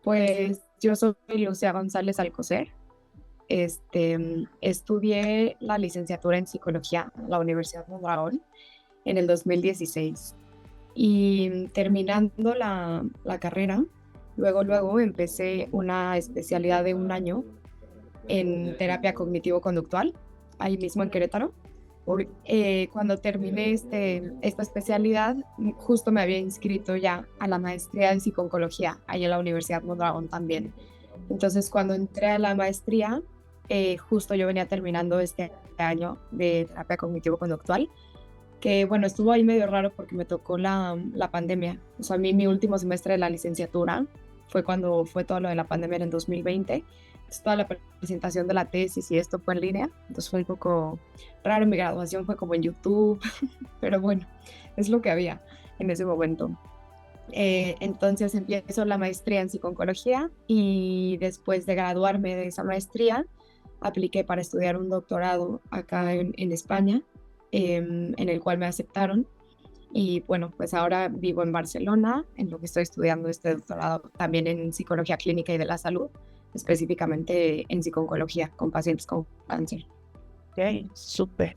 Pues yo soy Lucía González Alcocer. Estudié la licenciatura en psicología en la Universidad Mondragón en el 2016 y terminando la carrera, luego empecé una especialidad de un año en terapia cognitivo-conductual, ahí mismo en Querétaro. Cuando terminé esta especialidad, justo me había inscrito ya a la maestría en psiconcología, ahí en la Universidad Mondragón también. Entonces, cuando entré a la maestría, justo yo venía terminando este año de terapia cognitivo-conductual, que bueno, estuvo ahí medio raro porque me tocó la pandemia. O sea, a mí mi último semestre de la licenciatura fue cuando fue todo lo de la pandemia en el 2020. Entonces, toda la presentación de la tesis y esto fue en línea. Entonces fue un poco raro. Mi graduación fue como en YouTube, pero bueno, es lo que había en ese momento. Entonces empiezo la maestría en psiconcología y después de graduarme de esa maestría, apliqué para estudiar un doctorado acá en España, en el cual me aceptaron. Y bueno, pues ahora vivo en Barcelona, en lo que estoy estudiando este doctorado también en psicología clínica y de la salud, específicamente en psiconcología con pacientes con cáncer. Ok, súper.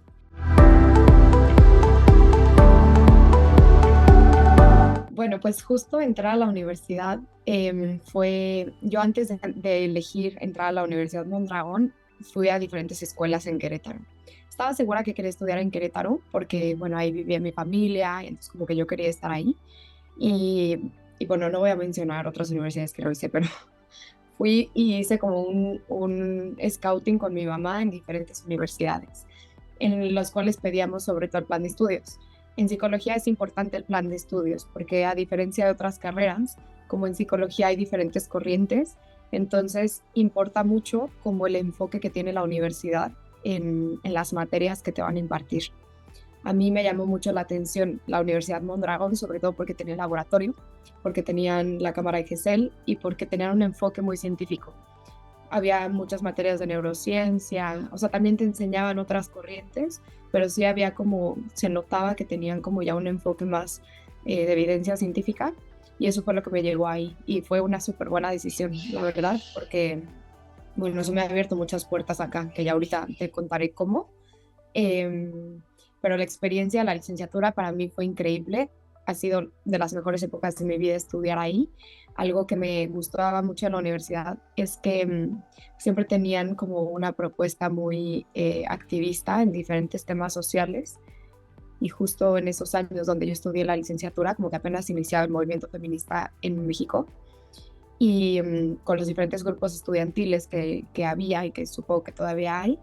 Bueno, pues justo entrar a la universidad yo antes de elegir entrar a la Universidad Mondragón, fui a diferentes escuelas en Querétaro. Estaba segura que quería estudiar en Querétaro porque, bueno, ahí vivía mi familia y entonces como que yo quería estar ahí. Y bueno, no voy a mencionar otras universidades que lo hice, pero fui y hice como un scouting con mi mamá en diferentes universidades, en los cuales pedíamos sobre todo el plan de estudios. En psicología es importante el plan de estudios porque a diferencia de otras carreras, como en psicología hay diferentes corrientes, entonces importa mucho como el enfoque que tiene la universidad en las materias que te van a impartir. A mí me llamó mucho la atención la Universidad Mondragón, sobre todo porque tenía el laboratorio, porque tenían la cámara de GESEL y porque tenían un enfoque muy científico. Había muchas materias de neurociencia, o sea, también te enseñaban otras corrientes, pero sí había como, se notaba que tenían como ya un enfoque más de evidencia científica y eso fue lo que me llegó ahí y fue una súper buena decisión, la verdad, porque, bueno, eso me ha abierto muchas puertas acá, que ya ahorita te contaré cómo. Pero la experiencia, la licenciatura para mí fue increíble, ha sido de las mejores épocas de mi vida estudiar ahí. Algo que me gustaba mucho en la universidad es que siempre tenían como una propuesta muy activista en diferentes temas sociales y justo en esos años donde yo estudié la licenciatura, como que apenas iniciaba el movimiento feminista en México y con los diferentes grupos estudiantiles que había y que supongo que todavía hay,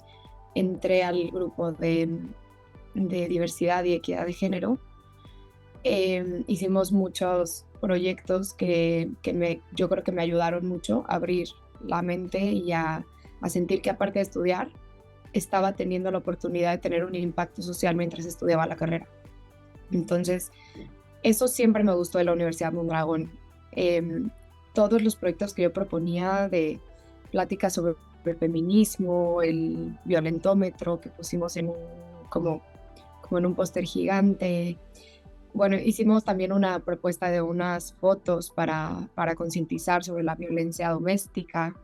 entré al grupo de diversidad y equidad de género. Hicimos muchos proyectos yo creo que me ayudaron mucho a abrir la mente y a sentir que aparte de estudiar, estaba teniendo la oportunidad de tener un impacto social mientras estudiaba la carrera. Entonces, eso siempre me gustó de la Universidad Mondragón. Todos los proyectos que yo proponía de pláticas sobre el feminismo, el violentómetro que pusimos como en un póster gigante. Bueno, hicimos también una propuesta de unas fotos para concientizar sobre la violencia doméstica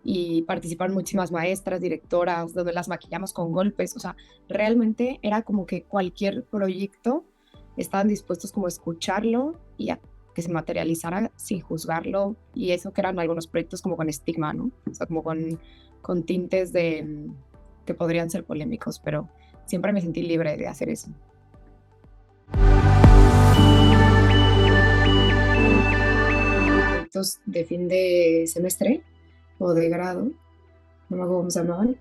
y participaron muchísimas maestras, directoras, donde las maquillamos con golpes. O sea, realmente era como que cualquier proyecto estaban dispuestos como a escucharlo y a que se materializara sin juzgarlo. Y eso que eran algunos proyectos como con estigma, ¿no? O sea, como con tintes que podrían ser polémicos, pero siempre me sentí libre de hacer eso. Proyectos de fin de semestre o de grado, no me acuerdo cómo se llamaban.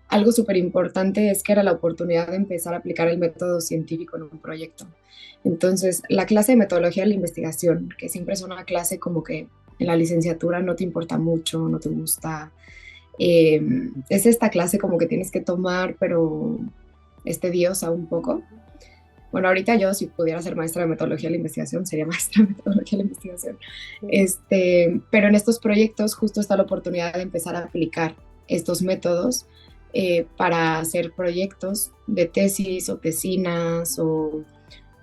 Algo súper importante es que era la oportunidad de empezar a aplicar el método científico en un proyecto. Entonces, la clase de metodología de la investigación, que siempre es una clase como que en la licenciatura no te importa mucho, no te gusta, es esta clase como que tienes que tomar, pero es tediosa un poco. Bueno, ahorita yo si pudiera ser maestra de metodología de la investigación, sería maestra de metodología de la investigación. Pero en estos proyectos justo está la oportunidad de empezar a aplicar estos métodos para hacer proyectos de tesis o tesinas o,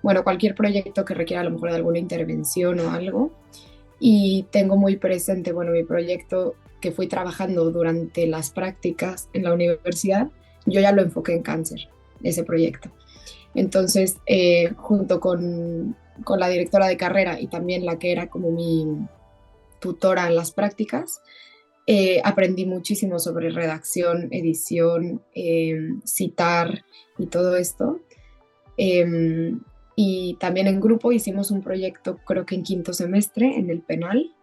bueno, cualquier proyecto que requiera a lo mejor de alguna intervención o algo. y tengo muy presente, bueno, mi proyecto que fui trabajando durante las prácticas en la universidad, yo ya lo enfoqué en cáncer, ese proyecto. Entonces, junto con la directora de carrera y también la que era como mi tutora en las prácticas, aprendí muchísimo sobre redacción, edición, citar y todo esto. Eh, y también en grupo hicimos un proyecto, creo que en quinto semestre, en el penal,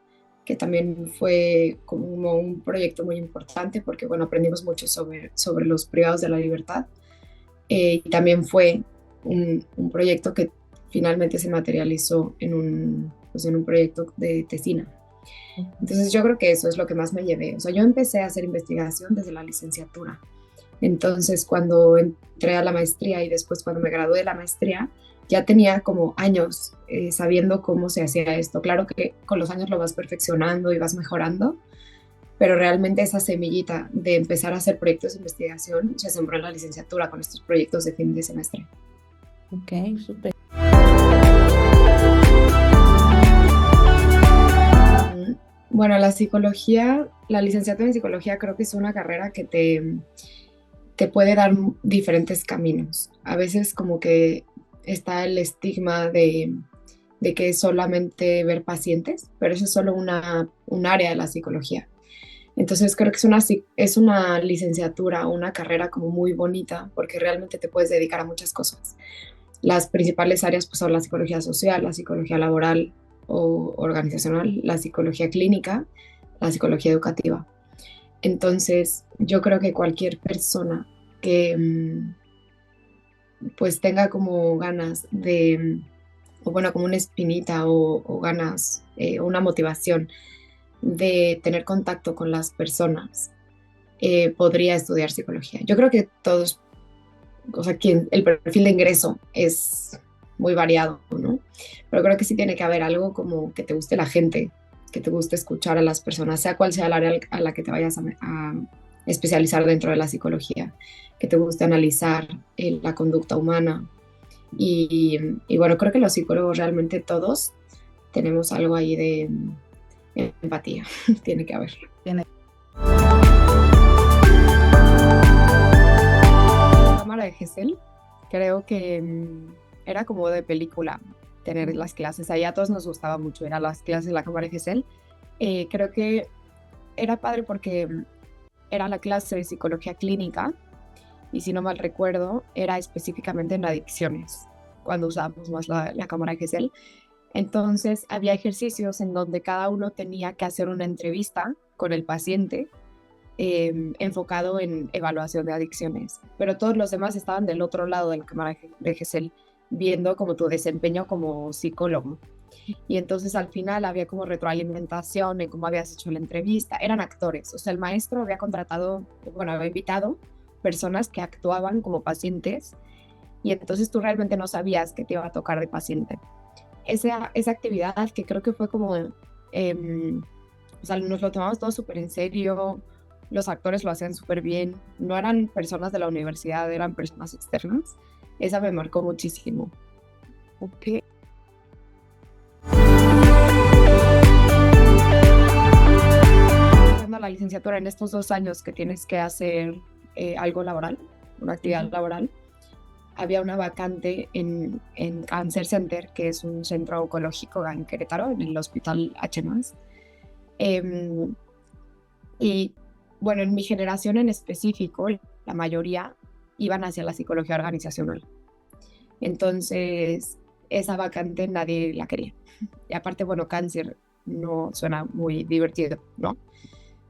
que también fue como un proyecto muy importante porque, bueno, aprendimos mucho sobre los privados de la libertad. Y también fue un proyecto que finalmente se materializó pues en un proyecto de tesina. Entonces yo creo que eso es lo que más me llevé. O sea, yo empecé a hacer investigación desde la licenciatura. Entonces cuando entré a la maestría y después cuando me gradué de la maestría, ya tenía como años sabiendo cómo se hacía esto. Claro que con los años lo vas perfeccionando y vas mejorando, pero realmente esa semillita de empezar a hacer proyectos de investigación se sembró en la licenciatura con estos proyectos de fin de semestre. Ok, súper. Bueno, la licenciatura en psicología creo que es una carrera que te puede dar diferentes caminos. A veces como que está el estigma de que es solamente ver pacientes, pero eso es solo un área de la psicología. Entonces creo que es una licenciatura, una carrera como muy bonita, porque realmente te puedes dedicar a muchas cosas. Las principales áreas pues, son la psicología social, la psicología laboral o organizacional, la psicología clínica, la psicología educativa. Entonces, yo creo que cualquier persona que pues tenga como ganas o bueno, como una espinita o ganas, una motivación de tener contacto con las personas, podría estudiar psicología. Yo creo que todos, o sea, el perfil de ingreso es muy variado, ¿no? Pero creo que sí tiene que haber algo como que te guste la gente, que te guste escuchar a las personas, sea cual sea el área a la que te vayas a especializar dentro de la psicología, que te guste analizar la conducta humana. Y bueno, creo que los psicólogos realmente todos tenemos algo ahí de empatía, tiene que haber. Cámara de Gesell, creo que era como de película tener las clases. Ahí a todos nos gustaba mucho, eran las clases de la Cámara de Gesell. Creo que era padre porque era la clase de psicología clínica y si no mal recuerdo, era específicamente en adicciones, cuando usábamos más la Cámara de Gesell. Entonces había ejercicios en donde cada uno tenía que hacer una entrevista con el paciente enfocado en evaluación de adicciones, pero todos los demás estaban del otro lado de la cámara de Gesell viendo como tu desempeño como psicólogo. Y entonces al final había como retroalimentación en cómo habías hecho la entrevista. Eran actores, o sea, el maestro había contratado, bueno, había invitado personas que actuaban como pacientes y entonces tú realmente no sabías qué te iba a tocar de paciente. Esa actividad que creo que fue como, o sea, nos lo tomamos todo súper en serio, los actores lo hacían súper bien, no eran personas de la universidad, eran personas externas. Esa me marcó muchísimo. Ok. La licenciatura en estos 2 años que tienes que hacer algo laboral, una actividad laboral, había una vacante en Cancer Center, que es un centro oncológico en Querétaro, en el Hospital H+. Y bueno, en mi generación en específico, la mayoría iban hacia la psicología organizacional. Entonces, esa vacante nadie la quería. Y aparte, bueno, cáncer no suena muy divertido, ¿no?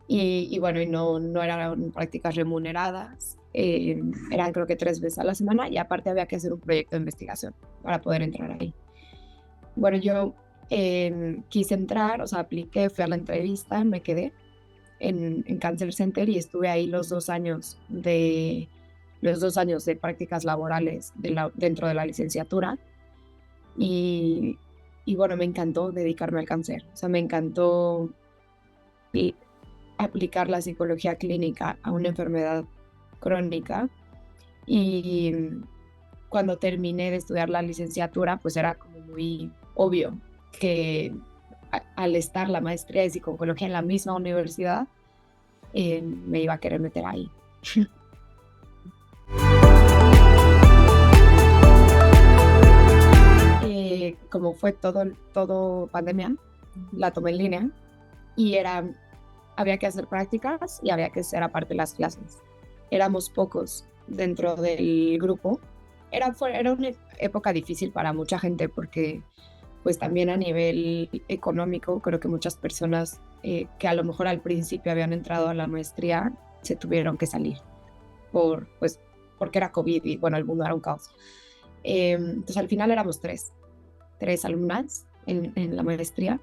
Y bueno, y no eran prácticas remuneradas, eran creo que 3 veces a la semana y aparte había que hacer un proyecto de investigación para poder entrar ahí. Bueno, yo quise entrar, o sea, apliqué, fui a la entrevista, me quedé en Cancer Center y estuve ahí los 2 años de prácticas laborales dentro de la licenciatura y, y bueno, me encantó dedicarme al cáncer, o sea, me encantó aplicar la psicología clínica a una enfermedad crónica y cuando terminé de estudiar la licenciatura pues era como muy obvio que al estar la maestría de psicología en la misma universidad, me iba a querer meter ahí. Como fue todo pandemia, la tomé en línea y había que hacer prácticas y había que hacer aparte las clases. Éramos pocos dentro del grupo. Era una época difícil para mucha gente porque pues también a nivel económico creo que muchas personas que a lo mejor al principio habían entrado a la maestría se tuvieron que salir pues, porque era COVID y bueno, el mundo era un caos. Entonces al final éramos tres alumnas en la maestría.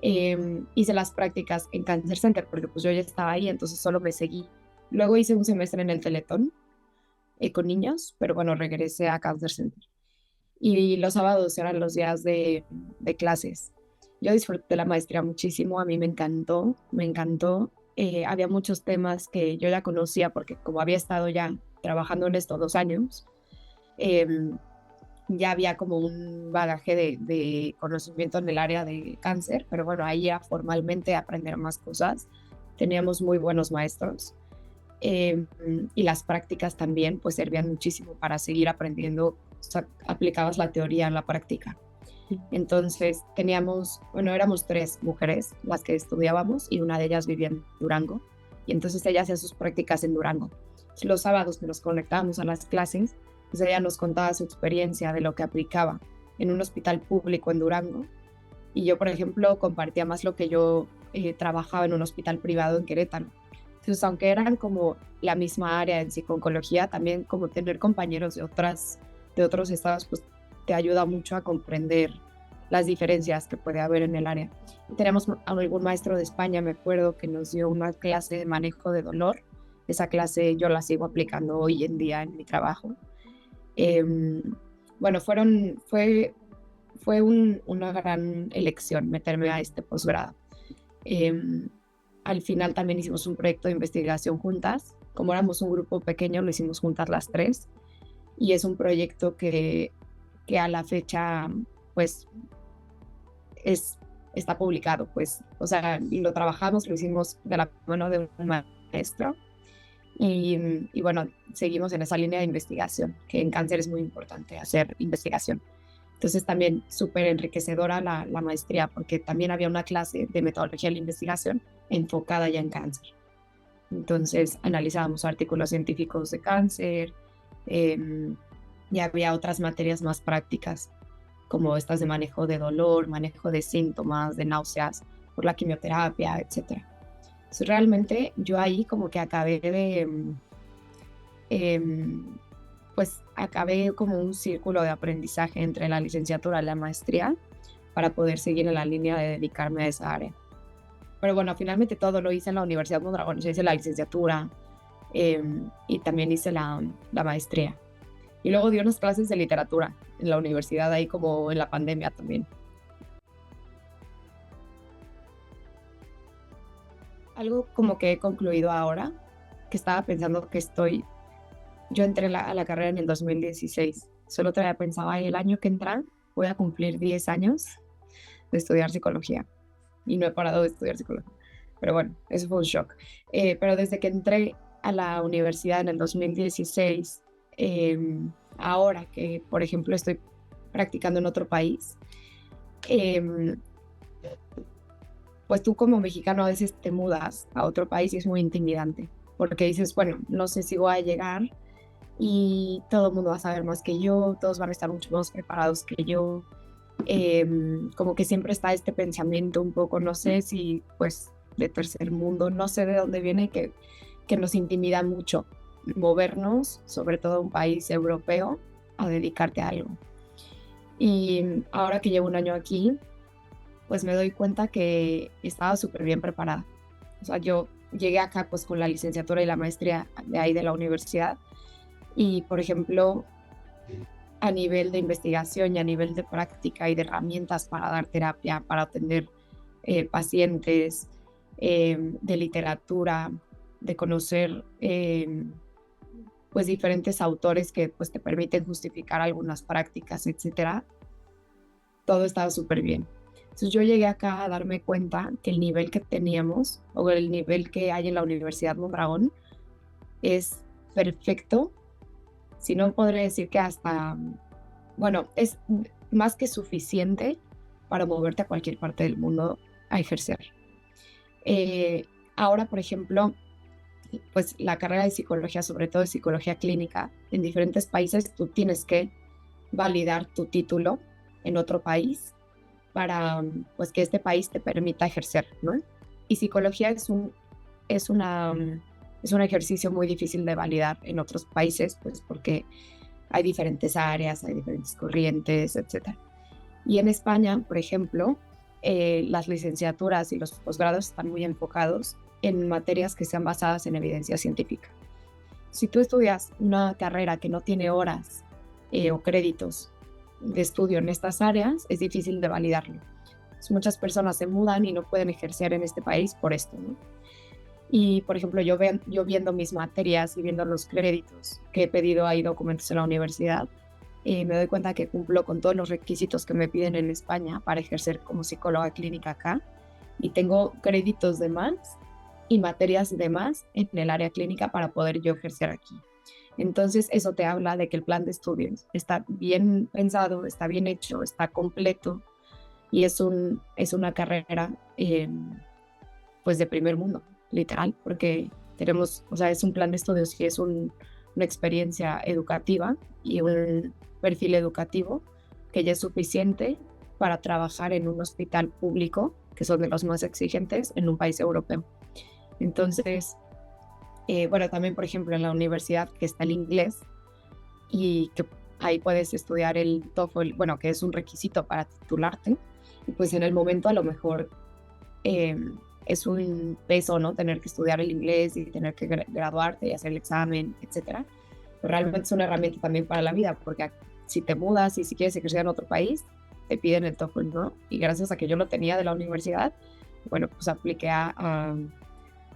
Hice las prácticas en Cancer Center porque pues yo ya estaba ahí, entonces solo me seguí. Luego hice un semestre en el Teletón con niños, pero bueno, regresé a Cancer Center. Y los sábados eran los días de clases. Yo disfruté la maestría muchísimo, a mí me encantó, me encantó. Había muchos temas que yo ya conocía porque como había estado ya trabajando en esto 2 años, eh, ya había como un bagaje de conocimiento en el área de cáncer, pero bueno, ahí ya formalmente aprender más cosas. Teníamos muy buenos maestros y las prácticas también pues servían muchísimo para seguir aprendiendo, o sea, aplicabas la teoría en la práctica. Entonces éramos 3 mujeres las que estudiábamos y una de ellas vivía en Durango y entonces ella hacía sus prácticas en Durango. Los sábados que nos conectábamos a las clases, pues ella nos contaba su experiencia de lo que aplicaba en un hospital público en Durango y yo, por ejemplo, compartía más lo que yo trabajaba en un hospital privado en Querétaro. Entonces, aunque eran como la misma área en psicología, también como tener compañeros de otros estados, pues te ayuda mucho a comprender las diferencias que puede haber en el área. Tenemos algún maestro de España, me acuerdo, que nos dio una clase de manejo de dolor. Esa clase yo la sigo aplicando hoy en día en mi trabajo. Bueno, fue una gran elección meterme a este posgrado. Al final también hicimos un proyecto de investigación juntas. Como éramos un grupo pequeño, lo hicimos juntas las 3. Y es un proyecto que a la fecha, pues, está publicado, pues. O sea, lo trabajamos, lo hicimos de la mano de un maestro. Y bueno, seguimos en esa línea de investigación, que en cáncer es muy importante hacer investigación. Entonces también súper enriquecedora la maestría, porque también había una clase de metodología de la investigación enfocada ya en cáncer. Entonces analizábamos artículos científicos de cáncer, y había otras materias más prácticas, como estas de manejo de dolor, manejo de síntomas, de náuseas por la quimioterapia, etc. Entonces realmente yo ahí como que pues acabé como un círculo de aprendizaje entre la licenciatura y la maestría para poder seguir en la línea de dedicarme a esa área. Pero bueno, finalmente todo lo hice en la Universidad Mondragón. Yo hice la licenciatura y también hice la maestría. Y luego di unas clases de literatura en la universidad, ahí como en la pandemia también. Algo como que he concluido ahora, que estaba pensando yo entré a la carrera en el 2016. Solo todavía pensaba, el año que entra voy a cumplir 10 años de estudiar psicología. Y no he parado de estudiar psicología. Pero bueno, eso fue un shock. Pero desde que entré a la universidad en el 2016, ahora que, por ejemplo, estoy practicando en otro país, pues tú como mexicano a veces te mudas a otro país y es muy intimidante, porque dices, bueno, no sé si voy a llegar y todo el mundo va a saber más que yo, todos van a estar mucho más preparados que yo. Como que siempre está este pensamiento un poco, no sé si pues de tercer mundo, no sé de dónde viene, que nos intimida mucho movernos, sobre todo un país europeo, a dedicarte a algo. Y ahora que llevo un año aquí, pues me doy cuenta que estaba súper bien preparada. O sea, yo llegué acá pues con la licenciatura y la maestría de ahí de la universidad y, por ejemplo, a nivel de investigación y a nivel de práctica y de herramientas para dar terapia, para atender pacientes, de literatura, de conocer pues diferentes autores que pues te permiten justificar algunas prácticas, etcétera. Todo estaba súper bien. Entonces yo llegué acá a darme cuenta que el nivel que teníamos o el nivel que hay en la Universidad Mondragón es perfecto, si no podré decir que hasta, bueno, es más que suficiente para moverte a cualquier parte del mundo a ejercer. Eh, Ahora, por ejemplo, pues la carrera de psicología, sobre todo de psicología clínica, en diferentes países tú tienes que validar tu título en otro país para pues que este país te permita ejercer, ¿no? Y psicología es una, es un ejercicio muy difícil de validar en otros países, pues porque hay diferentes áreas, hay diferentes corrientes, etcétera. Y en España, por ejemplo, las licenciaturas y los posgrados están muy enfocados en materias que sean basadas en evidencia científica. Si tú estudias una carrera que no tiene horas o créditos de estudio en estas áreas, es difícil de validarlo. Pues muchas personas se mudan y no pueden ejercer en este país por esto, ¿no? Y, por ejemplo, yo viendo mis materias y viendo los créditos que he pedido ahí documentos en la universidad, me doy cuenta que cumplo con todos los requisitos que me piden en España para ejercer como psicóloga clínica acá y tengo créditos de más y materias de más en el área clínica para poder yo ejercer aquí. Entonces, eso te habla de que el plan de estudios está bien pensado, está bien hecho, está completo y es una carrera pues de primer mundo, literal, porque tenemos, o sea, es un plan de estudios y es una experiencia educativa y un perfil educativo que ya es suficiente para trabajar en un hospital público, que son de los más exigentes en un país europeo. Entonces, bueno, también, por ejemplo, en la universidad que está el inglés y que ahí puedes estudiar el TOEFL, bueno, que es un requisito para titularte, y pues en el momento a lo mejor eh, es un peso, ¿no? Tener que estudiar el inglés y tener que graduarte y hacer el examen, etcétera. Pero realmente es una herramienta también para la vida, porque si te mudas y si quieres ejercer en otro país, te piden el TOEFL, ¿no? Y gracias a que yo lo tenía de la universidad, bueno, pues apliqué a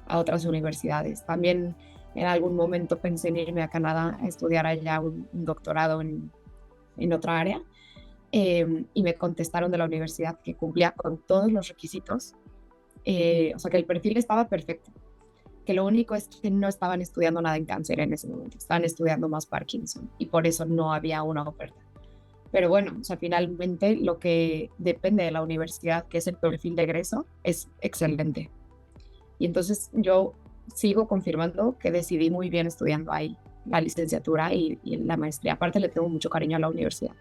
otras universidades. También en algún momento pensé en irme a Canadá a estudiar allá un doctorado en otra área. Y me contestaron de la universidad que cumplía con todos los requisitos, o sea que el perfil estaba perfecto, que lo único es que no estaban estudiando nada en cáncer en ese momento, estaban estudiando más Parkinson y por eso no había una oferta. Pero bueno, o sea, finalmente lo que depende de la universidad, que es el perfil de egreso, es excelente. Y entonces yo sigo confirmando que decidí muy bien estudiando ahí la licenciatura y la maestría. Aparte le tengo mucho cariño a la universidad.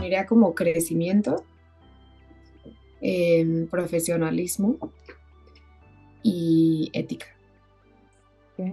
Diría como crecimiento, profesionalismo y ética. Ok.